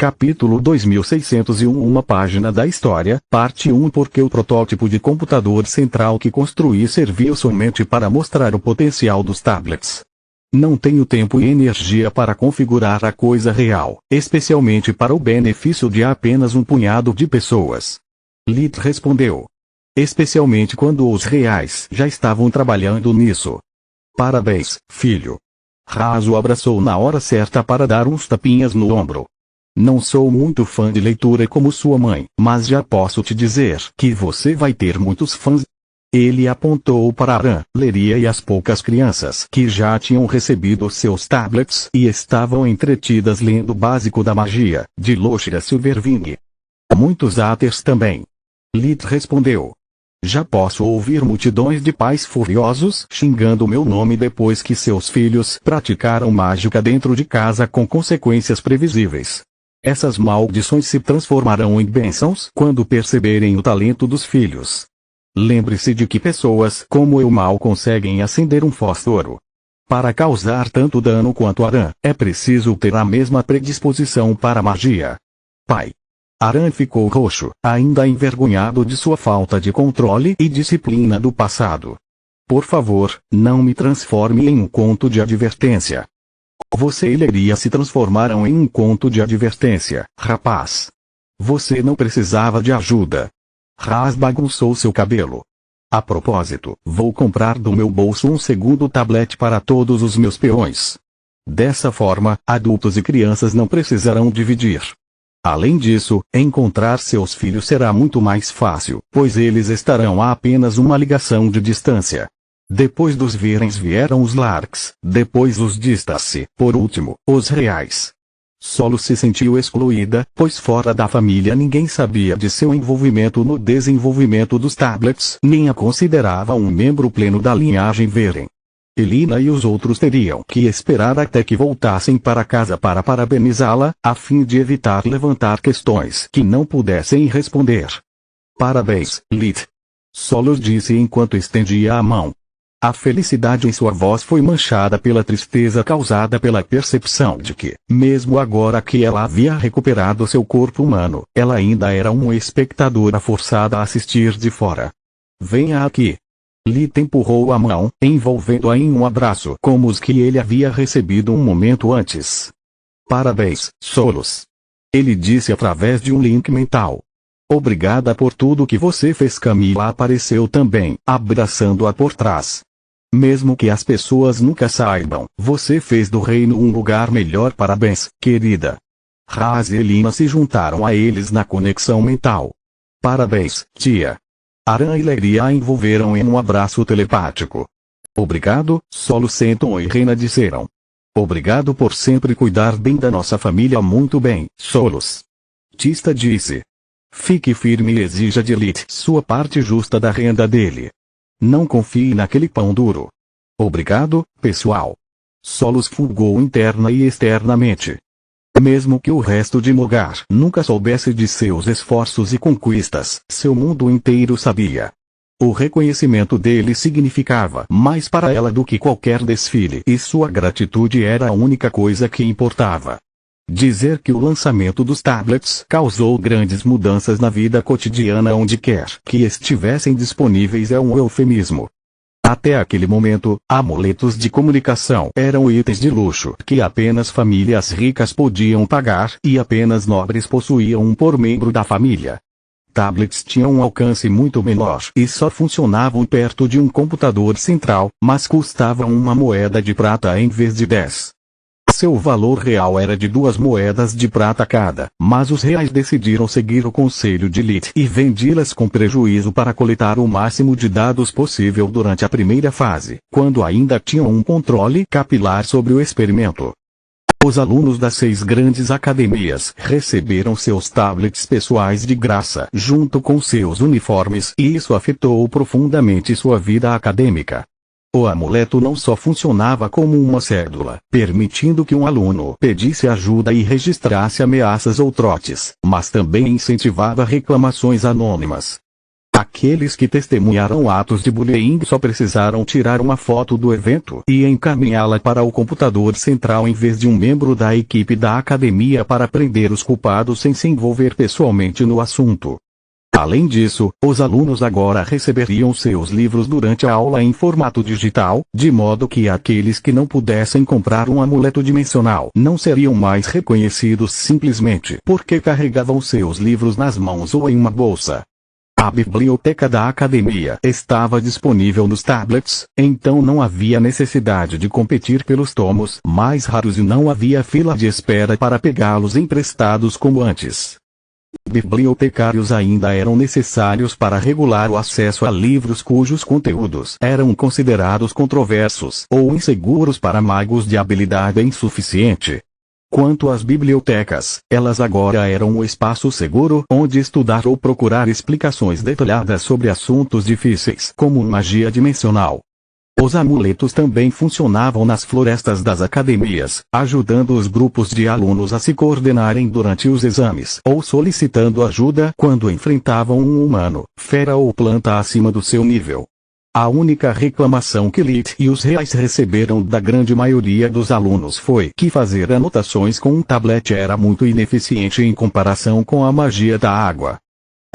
Capítulo 2601 Uma página da história, parte 1 Porque o protótipo de computador central que construí serviu somente para mostrar o potencial dos tablets. Não tenho tempo e energia para configurar a coisa real, especialmente para o benefício de apenas um punhado de pessoas. Lit respondeu. Especialmente quando os reais já estavam trabalhando nisso. Parabéns, filho. Raz o abraçou na hora certa para dar uns tapinhas no ombro. Não sou muito fã de leitura como sua mãe, mas já posso te dizer que você vai ter muitos fãs. Ele apontou para Aran, Leria e as poucas crianças que já tinham recebido seus tablets e estavam entretidas lendo o básico da magia, de Loshira Silverwing. Muitos Athers também. Lit respondeu. Já posso ouvir multidões de pais furiosos xingando meu nome depois que seus filhos praticaram mágica dentro de casa com consequências previsíveis. Essas maldições se transformarão em bênçãos quando perceberem o talento dos filhos. Lembre-se de que pessoas como eu mal conseguem acender um fósforo. Para causar tanto dano quanto Aran, é preciso ter a mesma predisposição para a magia. Pai. Aran ficou roxo, ainda envergonhado de sua falta de controle e disciplina do passado. Por favor, não me transforme em um conto de advertência. Você e Leria se transformaram em um conto de advertência, rapaz. Você não precisava de ajuda. Raz bagunçou seu cabelo. A propósito, vou comprar do meu bolso um segundo tablet para todos os meus peões. Dessa forma, adultos e crianças não precisarão dividir. Além disso, encontrar seus filhos será muito mais fácil, pois eles estarão a apenas uma ligação de distância. Depois dos Virens vieram os Larks, depois os Distasse, por último, os Reais. Solo se sentiu excluída, pois fora da família ninguém sabia de seu envolvimento no desenvolvimento dos tablets, nem a considerava um membro pleno da linhagem Veren. Elina e os outros teriam que esperar até que voltassem para casa para parabenizá-la, a fim de evitar levantar questões que não pudessem responder. Parabéns, Lit. Solo disse enquanto estendia a mão. A felicidade em sua voz foi manchada pela tristeza causada pela percepção de que, mesmo agora que ela havia recuperado seu corpo humano, ela ainda era uma espectadora forçada a assistir de fora. Venha aqui. Lit empurrou a mão, envolvendo-a em um abraço como os que ele havia recebido um momento antes. Parabéns, Solos. Ele disse através de um link mental. Obrigada por tudo que você fez. Camila apareceu também, abraçando-a por trás. Mesmo que as pessoas nunca saibam, você fez do reino um lugar melhor. Parabéns, querida. Raz e Elina se juntaram a eles na conexão mental. Parabéns, tia. Aran e Leria a envolveram em um abraço telepático. Obrigado, Solo, Senton e Rena disseram. Obrigado por sempre cuidar bem da nossa família. Muito bem, Solos. Tista disse. Fique firme e exija de Lit sua parte justa da renda dele. Não confie naquele pão duro. Obrigado, pessoal. Solos fulgou interna e externamente. Mesmo que o resto de Mogar nunca soubesse de seus esforços e conquistas, seu mundo inteiro sabia. O reconhecimento dele significava mais para ela do que qualquer desfile e sua gratitude era a única coisa que importava. Dizer que o lançamento dos tablets causou grandes mudanças na vida cotidiana onde quer que estivessem disponíveis é um eufemismo. Até aquele momento, amuletos de comunicação eram itens de luxo que apenas famílias ricas podiam pagar e apenas nobres possuíam um por membro da família. Tablets tinham um alcance muito menor e só funcionavam perto de um computador central, mas custavam uma moeda de prata em vez de 10. Seu valor real era de 2 moedas de prata cada, mas os reais decidiram seguir o conselho de Lit e vendi-las com prejuízo para coletar o máximo de dados possível durante a primeira fase, quando ainda tinham um controle capilar sobre o experimento. Os alunos das 6 grandes academias receberam seus tablets pessoais de graça junto com seus uniformes e isso afetou profundamente sua vida acadêmica. O amuleto não só funcionava como uma cédula, permitindo que um aluno pedisse ajuda e registrasse ameaças ou trotes, mas também incentivava reclamações anônimas. Aqueles que testemunharam atos de bullying só precisaram tirar uma foto do evento e encaminhá-la para o computador central em vez de um membro da equipe da academia para prender os culpados sem se envolver pessoalmente no assunto. Além disso, os alunos agora receberiam seus livros durante a aula em formato digital, de modo que aqueles que não pudessem comprar um amuleto dimensional não seriam mais reconhecidos simplesmente porque carregavam seus livros nas mãos ou em uma bolsa. A biblioteca da academia estava disponível nos tablets, então não havia necessidade de competir pelos tomos mais raros e não havia fila de espera para pegá-los emprestados como antes. Bibliotecários ainda eram necessários para regular o acesso a livros cujos conteúdos eram considerados controversos ou inseguros para magos de habilidade insuficiente. Quanto às bibliotecas, elas agora eram um espaço seguro onde estudar ou procurar explicações detalhadas sobre assuntos difíceis como magia dimensional. Os amuletos também funcionavam nas florestas das academias, ajudando os grupos de alunos a se coordenarem durante os exames ou solicitando ajuda quando enfrentavam um humano, fera ou planta acima do seu nível. A única reclamação que Lit e os reais receberam da grande maioria dos alunos foi que fazer anotações com um tablet era muito ineficiente em comparação com a magia da água.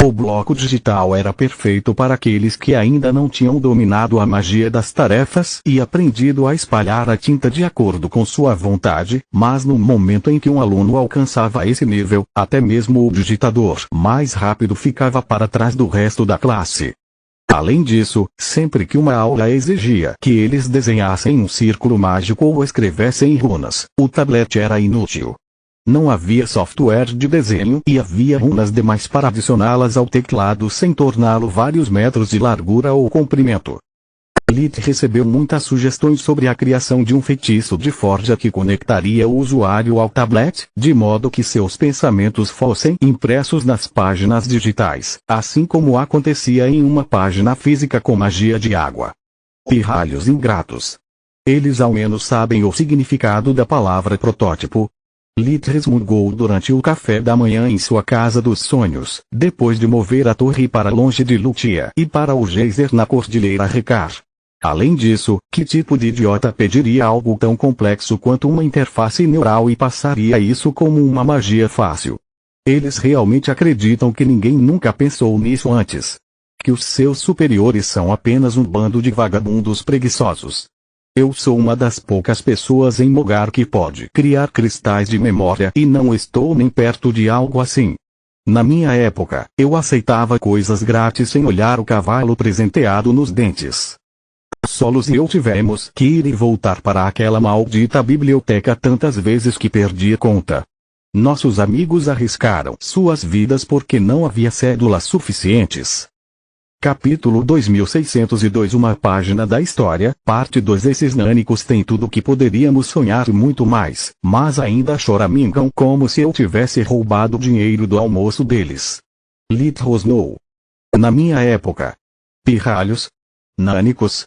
O bloco digital era perfeito para aqueles que ainda não tinham dominado a magia das tarefas e aprendido a espalhar a tinta de acordo com sua vontade, mas no momento em que um aluno alcançava esse nível, até mesmo o digitador mais rápido ficava para trás do resto da classe. Além disso, sempre que uma aula exigia que eles desenhassem um círculo mágico ou escrevessem runas, o tablet era inútil. Não havia software de desenho e havia runas demais para adicioná-las ao teclado sem torná-lo vários metros de largura ou comprimento. Lit recebeu muitas sugestões sobre a criação de um feitiço de forja que conectaria o usuário ao tablet, de modo que seus pensamentos fossem impressos nas páginas digitais, assim como acontecia em uma página física com magia de água. Pirralhos ingratos. Eles ao menos sabem o significado da palavra protótipo. Lit resmungou durante o café da manhã em sua casa dos sonhos, depois de mover a torre para longe de Lutia e para o geyser na Cordilheira Recar. Além disso, que tipo de idiota pediria algo tão complexo quanto uma interface neural e passaria isso como uma magia fácil? Eles realmente acreditam que ninguém nunca pensou nisso antes. Que os seus superiores são apenas um bando de vagabundos preguiçosos. Eu sou uma das poucas pessoas em Mogar que pode criar cristais de memória e não estou nem perto de algo assim. Na minha época, eu aceitava coisas grátis sem olhar o cavalo presenteado nos dentes. Solos e eu tivemos que ir e voltar para aquela maldita biblioteca tantas vezes que perdi a conta. Nossos amigos arriscaram suas vidas porque não havia cédulas suficientes. Capítulo 2602 Uma página da história, parte 2 Esses nânicos têm tudo o que poderíamos sonhar e muito mais, mas ainda choramingam como se eu tivesse roubado o dinheiro do almoço deles. Lit rosnou. Na minha época. Pirralhos? Nânicos?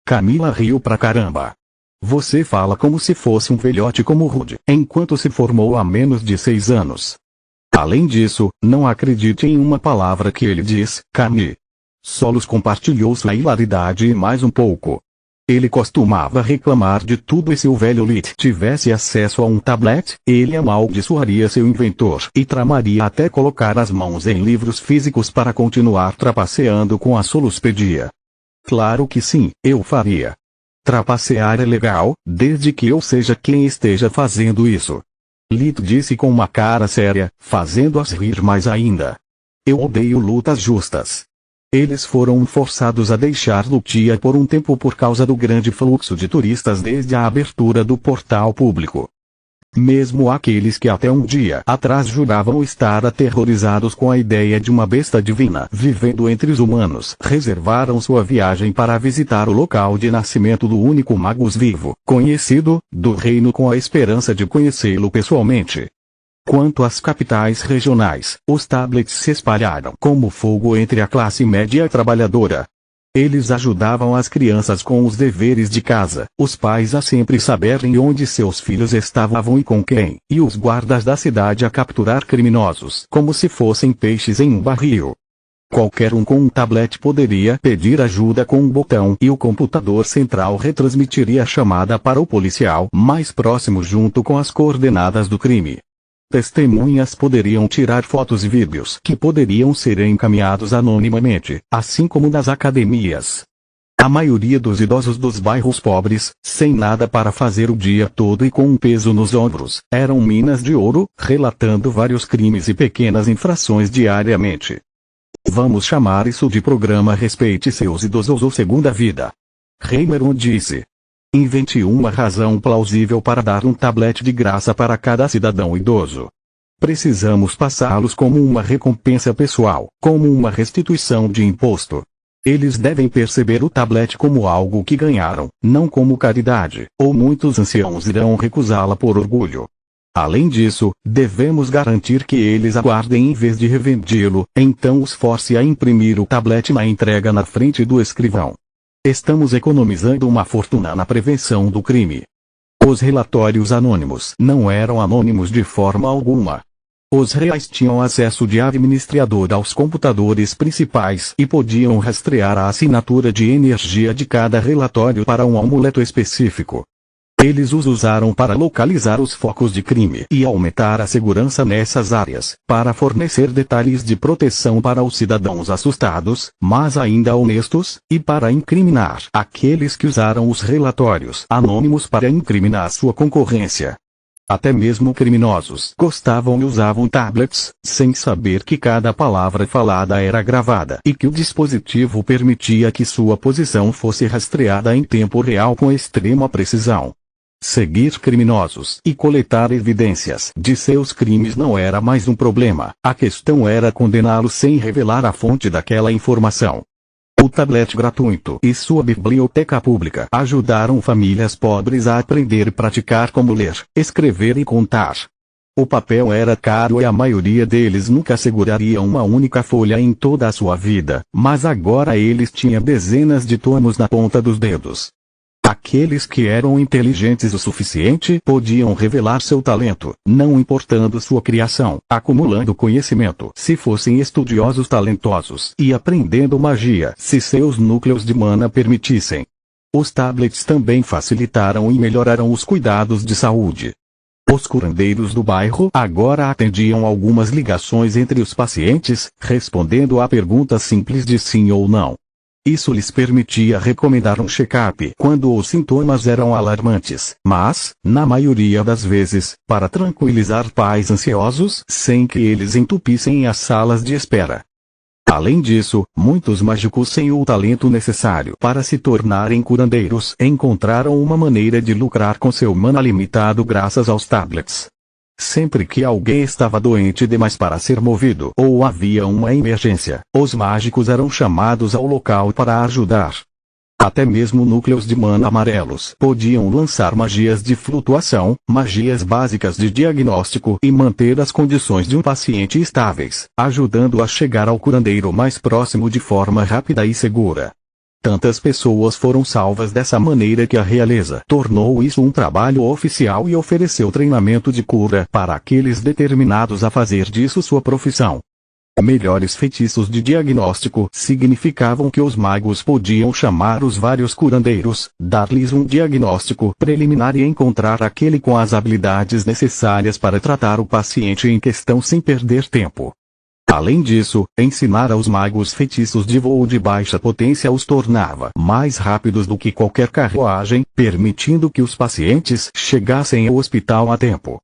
Camila riu pra caramba. Você fala como se fosse um velhote como Rude, enquanto se formou há menos de 6 anos. Além disso, não acredite em uma palavra que ele diz, Cami. Solos compartilhou sua hilaridade e mais um pouco. Ele costumava reclamar de tudo e se o velho Lit tivesse acesso a um tablet, ele amaldiçoaria seu inventor e tramaria até colocar as mãos em livros físicos para continuar trapaceando com a Soluspedia. Claro que sim, eu faria. Trapacear é legal, desde que eu seja quem esteja fazendo isso. Lit disse com uma cara séria, fazendo-as rir mais ainda. Eu odeio lutas justas. Eles foram forçados a deixar Lutia por um tempo por causa do grande fluxo de turistas desde a abertura do portal público. Mesmo aqueles que até um dia atrás juravam estar aterrorizados com a ideia de uma besta divina vivendo entre os humanos, reservaram sua viagem para visitar o local de nascimento do único magus vivo, conhecido, do reino com a esperança de conhecê-lo pessoalmente. Quanto às capitais regionais, os tablets se espalharam como fogo entre a classe média trabalhadora. Eles ajudavam as crianças com os deveres de casa, os pais a sempre saberem onde seus filhos estavam e com quem, e os guardas da cidade a capturar criminosos como se fossem peixes em um barril. Qualquer um com um tablet poderia pedir ajuda com um botão e o computador central retransmitiria a chamada para o policial mais próximo junto com as coordenadas do crime. Testemunhas poderiam tirar fotos e vídeos que poderiam ser encaminhados anonimamente, assim como nas academias. A maioria dos idosos dos bairros pobres, sem nada para fazer o dia todo e com um peso nos ombros, eram minas de ouro, relatando vários crimes e pequenas infrações diariamente. Vamos chamar isso de programa Respeite Seus Idosos ou Segunda Vida. Reimeron disse. Invente uma razão plausível para dar um tablet de graça para cada cidadão idoso. Precisamos passá-los como uma recompensa pessoal, como uma restituição de imposto. Eles devem perceber o tablet como algo que ganharam, não como caridade, ou muitos anciãos irão recusá-la por orgulho. Além disso, devemos garantir que eles aguardem em vez de revendê-lo, então os force a imprimir o tablet na entrega na frente do escrivão. Estamos economizando uma fortuna na prevenção do crime. Os relatórios anônimos não eram anônimos de forma alguma. Os reais tinham acesso de administrador aos computadores principais e podiam rastrear a assinatura de energia de cada relatório para um amuleto específico. Eles os usaram para localizar os focos de crime e aumentar a segurança nessas áreas, para fornecer detalhes de proteção para os cidadãos assustados, mas ainda honestos, e para incriminar aqueles que usaram os relatórios anônimos para incriminar sua concorrência. Até mesmo criminosos gostavam e usavam tablets, sem saber que cada palavra falada era gravada e que o dispositivo permitia que sua posição fosse rastreada em tempo real com extrema precisão. Seguir criminosos e coletar evidências de seus crimes não era mais um problema, a questão era condená-los sem revelar a fonte daquela informação. O tablet gratuito e sua biblioteca pública ajudaram famílias pobres a aprender e praticar como ler, escrever e contar. O papel era caro e a maioria deles nunca seguraria uma única folha em toda a sua vida, mas agora eles tinham dezenas de tomos na ponta dos dedos. Aqueles que eram inteligentes o suficiente podiam revelar seu talento, não importando sua criação, acumulando conhecimento se fossem estudiosos talentosos e aprendendo magia se seus núcleos de mana permitissem. Os tablets também facilitaram e melhoraram os cuidados de saúde. Os curandeiros do bairro agora atendiam algumas ligações entre os pacientes, respondendo a perguntas simples de sim ou não. Isso lhes permitia recomendar um check-up quando os sintomas eram alarmantes, mas, na maioria das vezes, para tranquilizar pais ansiosos sem que eles entupissem as salas de espera. Além disso, muitos mágicos sem o talento necessário para se tornarem curandeiros encontraram uma maneira de lucrar com seu mana limitado graças aos tablets. Sempre que alguém estava doente demais para ser movido ou havia uma emergência, os mágicos eram chamados ao local para ajudar. Até mesmo núcleos de mana amarelos podiam lançar magias de flutuação, magias básicas de diagnóstico e manter as condições de um paciente estáveis, ajudando a chegar ao curandeiro mais próximo de forma rápida e segura. Tantas pessoas foram salvas dessa maneira que a realeza tornou isso um trabalho oficial e ofereceu treinamento de cura para aqueles determinados a fazer disso sua profissão. Melhores feitiços de diagnóstico significavam que os magos podiam chamar os vários curandeiros, dar-lhes um diagnóstico preliminar e encontrar aquele com as habilidades necessárias para tratar o paciente em questão sem perder tempo. Além disso, ensinar aos magos feitiços de voo de baixa potência os tornava mais rápidos do que qualquer carruagem, permitindo que os pacientes chegassem ao hospital a tempo.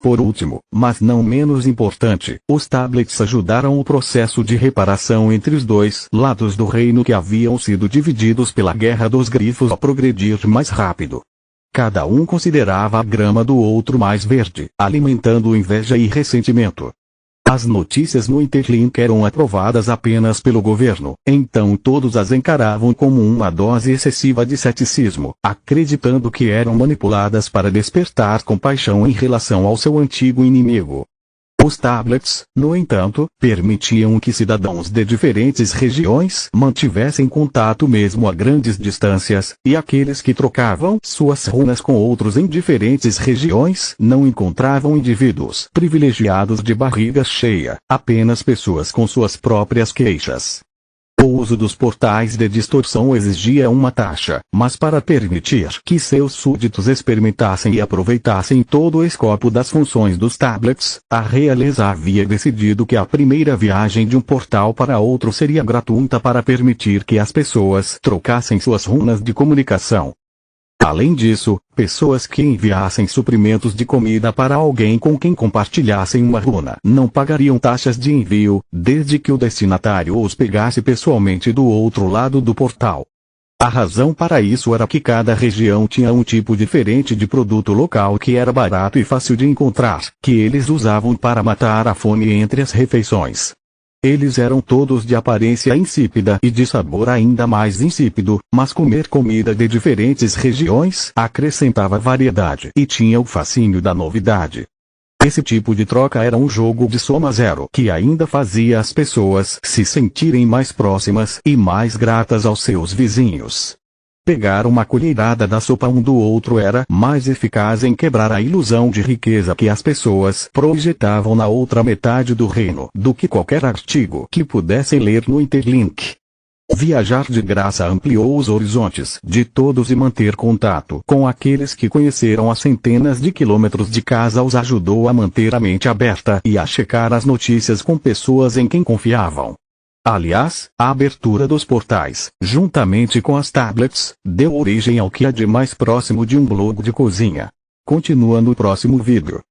Por último, mas não menos importante, os tablets ajudaram o processo de reparação entre os dois lados do reino que haviam sido divididos pela Guerra dos Grifos a progredir mais rápido. Cada um considerava a grama do outro mais verde, alimentando inveja e ressentimento. As notícias no Interlink eram aprovadas apenas pelo governo, então todos as encaravam como uma dose excessiva de ceticismo, acreditando que eram manipuladas para despertar compaixão em relação ao seu antigo inimigo. Os tablets, no entanto, permitiam que cidadãos de diferentes regiões mantivessem contato mesmo a grandes distâncias, e aqueles que trocavam suas runas com outros em diferentes regiões não encontravam indivíduos privilegiados de barriga cheia, apenas pessoas com suas próprias queixas. O uso dos portais de distorção exigia uma taxa, mas para permitir que seus súditos experimentassem e aproveitassem todo o escopo das funções dos tablets, a realeza havia decidido que a primeira viagem de um portal para outro seria gratuita para permitir que as pessoas trocassem suas runas de comunicação. Além disso, pessoas que enviassem suprimentos de comida para alguém com quem compartilhassem uma runa não pagariam taxas de envio, desde que o destinatário os pegasse pessoalmente do outro lado do portal. A razão para isso era que cada região tinha um tipo diferente de produto local que era barato e fácil de encontrar, que eles usavam para matar a fome entre as refeições. Eles eram todos de aparência insípida e de sabor ainda mais insípido, mas comer comida de diferentes regiões acrescentava variedade e tinha o fascínio da novidade. Esse tipo de troca era um jogo de soma zero que ainda fazia as pessoas se sentirem mais próximas e mais gratas aos seus vizinhos. Pegar uma colherada da sopa um do outro era mais eficaz em quebrar a ilusão de riqueza que as pessoas projetavam na outra metade do reino do que qualquer artigo que pudessem ler no Interlink. Viajar de graça ampliou os horizontes de todos e manter contato com aqueles que conheceram a centenas de quilômetros de casa os ajudou a manter a mente aberta e a checar as notícias com pessoas em quem confiavam. Aliás, a abertura dos portais, juntamente com as tablets, deu origem ao que há de mais próximo de um blog de cozinha. Continua no próximo vídeo.